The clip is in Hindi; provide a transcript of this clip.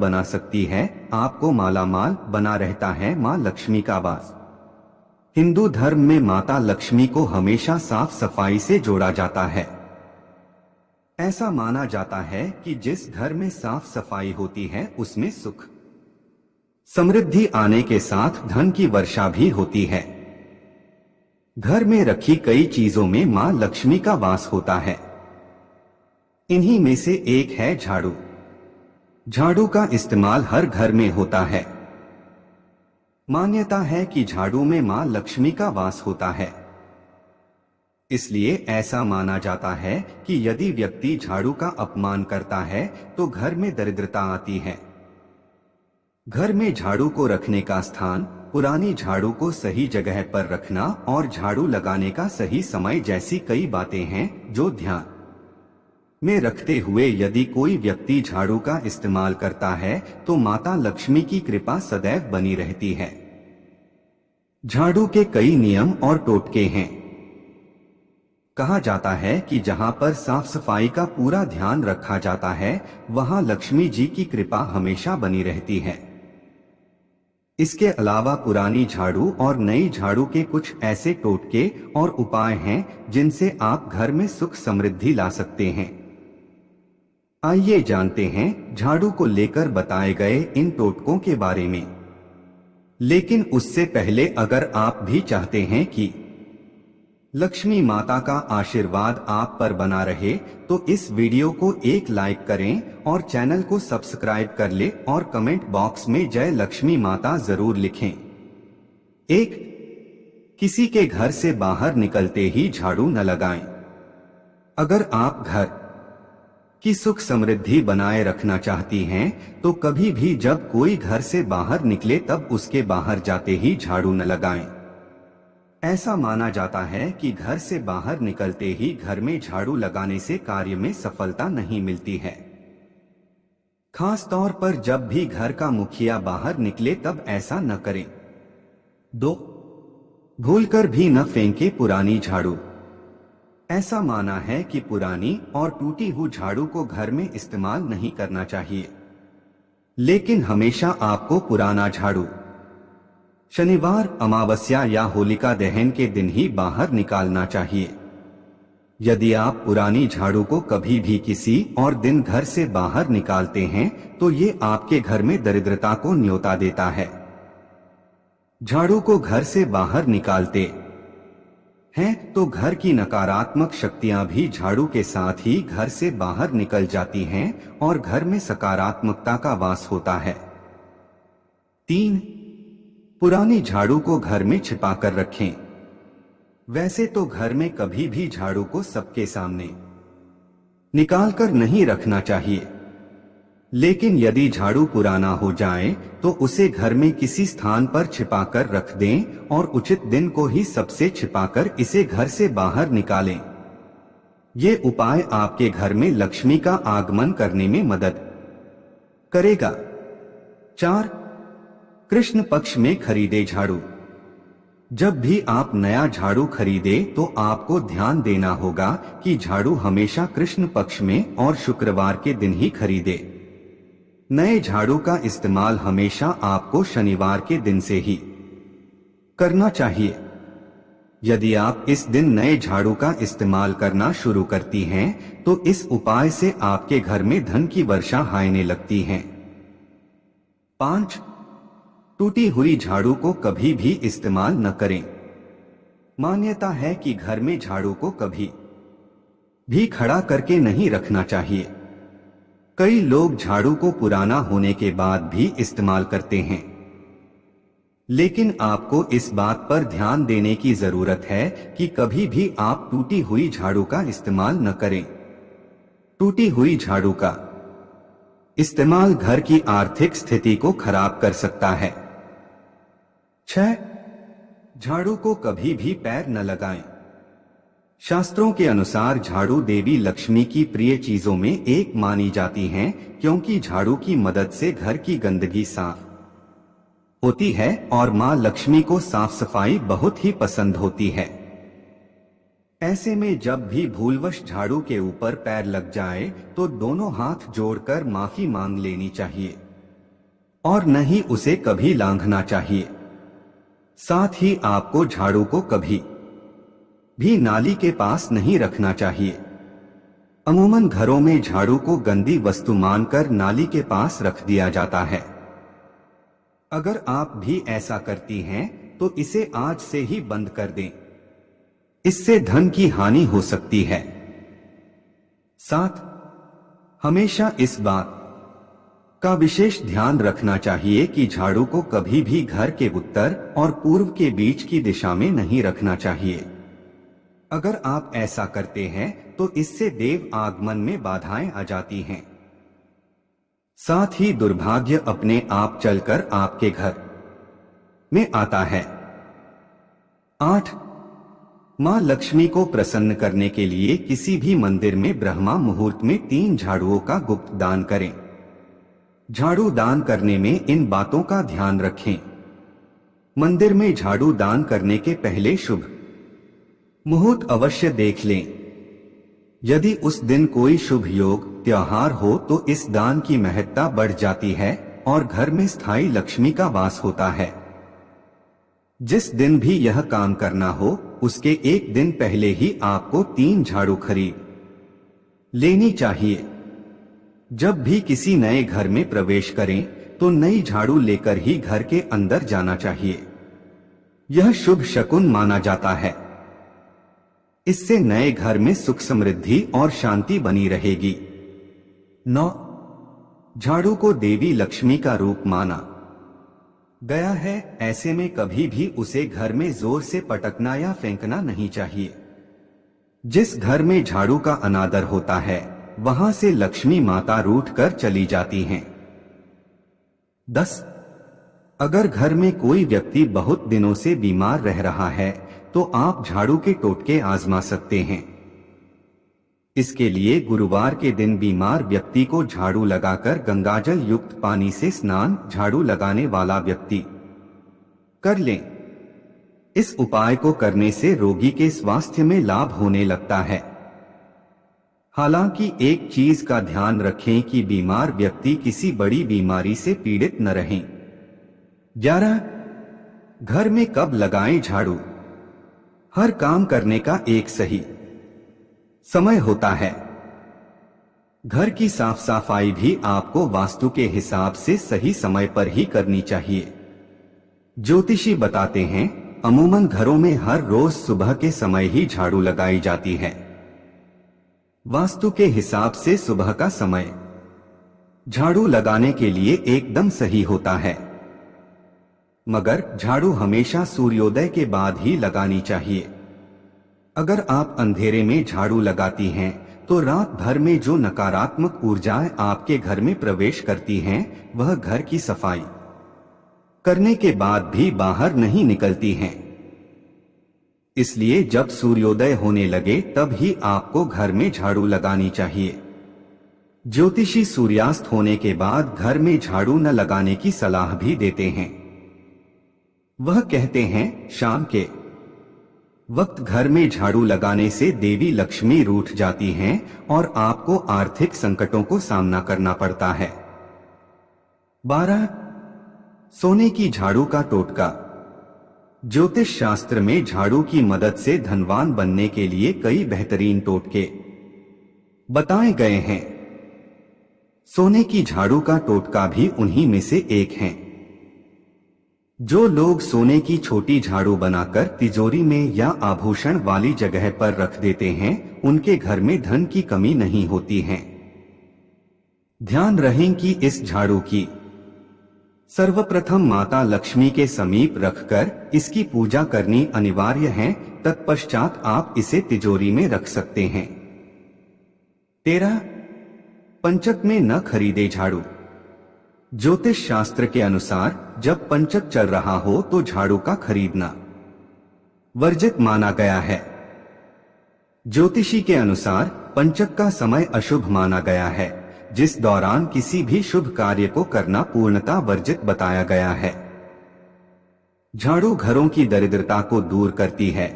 बना सकती है, आपको मालामाल बना रहता है माँ लक्ष्मी का वास। हिंदू धर्म में माता लक्ष्मी को हमेशा साफ सफाई से जोड़ा जाता है। ऐसा माना जाता है कि जिस घर में साफ सफाई होती है उसमें सुख समृद्धि आने के साथ धन की वर्षा भी होती है। घर में रखी कई चीजों में मां लक्ष्मी का वास होता है। इन्हीं में से एक है झाड़ू। झाड़ू का इस्तेमाल हर घर में होता है। मान्यता है कि झाड़ू में मां लक्ष्मी का वास होता है। इसलिए ऐसा माना जाता है कि यदि व्यक्ति झाड़ू का अपमान करता है तो घर में दरिद्रता आती है। घर में झाड़ू को रखने का स्थान, पुरानी झाड़ू को सही जगह पर रखना और झाड़ू लगाने का सही समय जैसी कई बातें हैं जो ध्यान में रखते हुए यदि कोई व्यक्ति झाड़ू का इस्तेमाल करता है तो माता लक्ष्मी की कृपा सदैव बनी रहती है। झाड़ू के कई नियम और टोटके हैं। कहा जाता है कि जहां पर साफ सफाई का पूरा ध्यान रखा जाता है वहां लक्ष्मी जी की कृपा हमेशा बनी रहती है। इसके अलावा पुरानी झाड़ू और नई झाड़ू के कुछ ऐसे टोटके और उपाय हैं जिनसे आप घर में सुख समृद्धि ला सकते हैं। आइए जानते हैं झाड़ू को लेकर बताए गए इन टोटकों के बारे में। लेकिन उससे पहले अगर आप भी चाहते हैं कि लक्ष्मी माता का आशीर्वाद आप पर बना रहे तो इस वीडियो को एक लाइक करें और चैनल को सब्सक्राइब कर ले और कमेंट बॉक्स में जय लक्ष्मी माता जरूर लिखें। एक, किसी के घर से बाहर निकलते ही झाड़ू न लगाएं। अगर आप घर की सुख समृद्धि बनाए रखना चाहती हैं तो कभी भी जब कोई घर से बाहर निकले तब उसके बाहर जाते ही झाड़ू न लगाएं। ऐसा माना जाता है कि घर से बाहर निकलते ही घर में झाड़ू लगाने से कार्य में सफलता नहीं मिलती है। खास तौर पर जब भी घर का मुखिया बाहर निकले तब ऐसा न करें। 2, भूलकर भी न फेंके पुरानी झाड़ू। ऐसा माना है कि पुरानी और टूटी हुई झाड़ू को घर में इस्तेमाल नहीं करना चाहिए, लेकिन हमेशा आपको पुराना झाड़ू शनिवार, अमावस्या या होलिका दहन के दिन ही बाहर निकालना चाहिए। यदि आप पुरानी झाड़ू को कभी भी किसी और दिन घर से बाहर निकालते हैं तो ये आपके घर में दरिद्रता को न्योता देता है। झाड़ू को घर से बाहर निकालते हैं तो घर की नकारात्मक शक्तियां भी झाड़ू के साथ ही घर से बाहर निकल जाती हैं और घर में सकारात्मकता का वास होता है। 3, पुरानी झाड़ू को घर में छिपा कर रखें। वैसे तो घर में कभी भी झाड़ू को सबके सामने निकालकर नहीं रखना चाहिए, लेकिन यदि झाड़ू पुराना हो जाए तो उसे घर में किसी स्थान पर छिपाकर रख दें और उचित दिन को ही सबसे छिपाकर इसे घर से बाहर निकालें। ये उपाय आपके घर में लक्ष्मी का आगमन करने में मदद करेगा। 4, कृष्ण पक्ष में खरीदे झाड़ू। जब भी आप नया झाड़ू खरीदे तो आपको ध्यान देना होगा कि झाड़ू हमेशा कृष्ण पक्ष में और शुक्रवार के दिन ही खरीदे। नए झाड़ू का इस्तेमाल हमेशा आपको शनिवार के दिन से ही करना चाहिए। यदि आप इस दिन नए झाड़ू का इस्तेमाल करना शुरू करती हैं तो इस उपाय से आपके घर में धन की वर्षा होने लगती है। 5, टूटी हुई झाड़ू को कभी भी इस्तेमाल न करें। मान्यता है कि घर में झाड़ू को कभी भी खड़ा करके नहीं रखना चाहिए। कई लोग झाड़ू को पुराना होने के बाद भी इस्तेमाल करते हैं, लेकिन आपको इस बात पर ध्यान देने की जरूरत है कि कभी भी आप टूटी हुई झाड़ू का इस्तेमाल न करें। टूटी हुई झाड़ू का इस्तेमाल घर की आर्थिक स्थिति को खराब कर सकता है। 6, झाड़ू को कभी भी पैर न लगाएं। शास्त्रों के अनुसार झाड़ू देवी लक्ष्मी की प्रिय चीजों में एक मानी जाती हैं क्योंकि झाड़ू की मदद से घर की गंदगी साफ होती है और मां लक्ष्मी को साफ सफाई बहुत ही पसंद होती है। ऐसे में जब भी भूलवश झाड़ू के ऊपर पैर लग जाए तो दोनों हाथ जोड़कर माफी मांग लेनी चाहिए। और न ही उसे कभी लांघना चाहिए। साथ ही आपको झाड़ू को कभी भी नाली के पास नहीं रखना चाहिए। अमूमन घरों में झाड़ू को गंदी वस्तु मानकर नाली के पास रख दिया जाता है। अगर आप भी ऐसा करती हैं तो इसे आज से ही बंद कर दें। इससे धन की हानि हो सकती है। 7. हमेशा इस बात का विशेष ध्यान रखना चाहिए कि झाड़ू को कभी भी घर के उत्तर और पूर्व के बीच की दिशा में नहीं रखना चाहिए। अगर आप ऐसा करते हैं तो इससे देव आगमन में बाधाएं आ जाती हैं। साथ ही दुर्भाग्य अपने आप चलकर आपके घर में आता है। 8. मां लक्ष्मी को प्रसन्न करने के लिए किसी भी मंदिर में ब्रह्मा मुहूर्त में 3 झाड़ुओं का गुप्त दान करें। झाड़ू दान करने में इन बातों का ध्यान रखें। मंदिर में झाड़ू दान करने के पहले शुभ मुहूर्त अवश्य देख लें। यदि उस दिन कोई शुभ योग त्योहार हो तो इस दान की महत्ता बढ़ जाती है और घर में स्थायी लक्ष्मी का वास होता है। जिस दिन भी यह काम करना हो उसके एक दिन पहले ही आपको 3 झाड़ू खरीद लेनी चाहिए। जब भी किसी नए घर में प्रवेश करें तो नई झाड़ू लेकर ही घर के अंदर जाना चाहिए। यह शुभ शकुन माना जाता है। इससे नए घर में सुख समृद्धि और शांति बनी रहेगी। 9. झाड़ू को देवी लक्ष्मी का रूप माना गया है। ऐसे में कभी भी उसे घर में जोर से पटकना या फेंकना नहीं चाहिए। जिस घर में झाड़ू का अनादर होता है वहां से लक्ष्मी माता रूठ कर चली जाती हैं। 10. अगर घर में कोई व्यक्ति बहुत दिनों से बीमार रह रहा है तो आप झाड़ू के टोटके आजमा सकते हैं। इसके लिए गुरुवार के दिन बीमार व्यक्ति को झाड़ू लगाकर गंगाजल युक्त पानी से स्नान झाड़ू लगाने वाला व्यक्ति कर लें। इस उपाय को करने से रोगी के स्वास्थ्य में लाभ होने लगता है। हालांकि एक चीज का ध्यान रखें कि बीमार व्यक्ति किसी बड़ी बीमारी से पीड़ित न रहें। 11. घर में कब लगाएं झाड़ू? हर काम करने का एक सही समय होता है। घर की साफ सफाई भी आपको वास्तु के हिसाब से सही समय पर ही करनी चाहिए। ज्योतिषी बताते हैं अमूमन घरों में हर रोज सुबह के समय ही झाड़ू लगाई जाती है। वास्तु के हिसाब से सुबह का समय झाड़ू लगाने के लिए एकदम सही होता है। मगर झाड़ू हमेशा सूर्योदय के बाद ही लगानी चाहिए। अगर आप अंधेरे में झाड़ू लगाती हैं तो रात भर में जो नकारात्मक ऊर्जाएं आपके घर में प्रवेश करती हैं वह घर की सफाई करने के बाद भी बाहर नहीं निकलती हैं। इसलिए जब सूर्योदय होने लगे तब ही आपको घर में झाड़ू लगानी चाहिए। ज्योतिषी सूर्यास्त होने के बाद घर में झाड़ू न लगाने की सलाह भी देते हैं। वह कहते हैं शाम के वक्त घर में झाड़ू लगाने से देवी लक्ष्मी रूठ जाती हैं और आपको आर्थिक संकटों को सामना करना पड़ता है। 12. सोने की झाड़ू का टोटका। ज्योतिष शास्त्र में झाड़ू की मदद से धनवान बनने के लिए कई बेहतरीन टोटके बताए गए हैं। सोने की झाड़ू का टोटका भी उन्हीं में से एक है। जो लोग सोने की छोटी झाड़ू बनाकर तिजोरी में या आभूषण वाली जगह पर रख देते हैं उनके घर में धन की कमी नहीं होती है। ध्यान रहे कि इस झाड़ू की सर्वप्रथम माता लक्ष्मी के समीप रखकर इसकी पूजा करनी अनिवार्य है। तत्पश्चात आप इसे तिजोरी में रख सकते हैं। 13. पंचक में न खरीदे झाड़ू। ज्योतिष शास्त्र के अनुसार जब पंचक चल रहा हो तो झाड़ू का खरीदना वर्जित माना गया है। ज्योतिषी के अनुसार पंचक का समय अशुभ माना गया है, जिस दौरान किसी भी शुभ कार्य को करना पूर्णतः वर्जित बताया गया है। झाड़ू घरों की दरिद्रता को दूर करती है।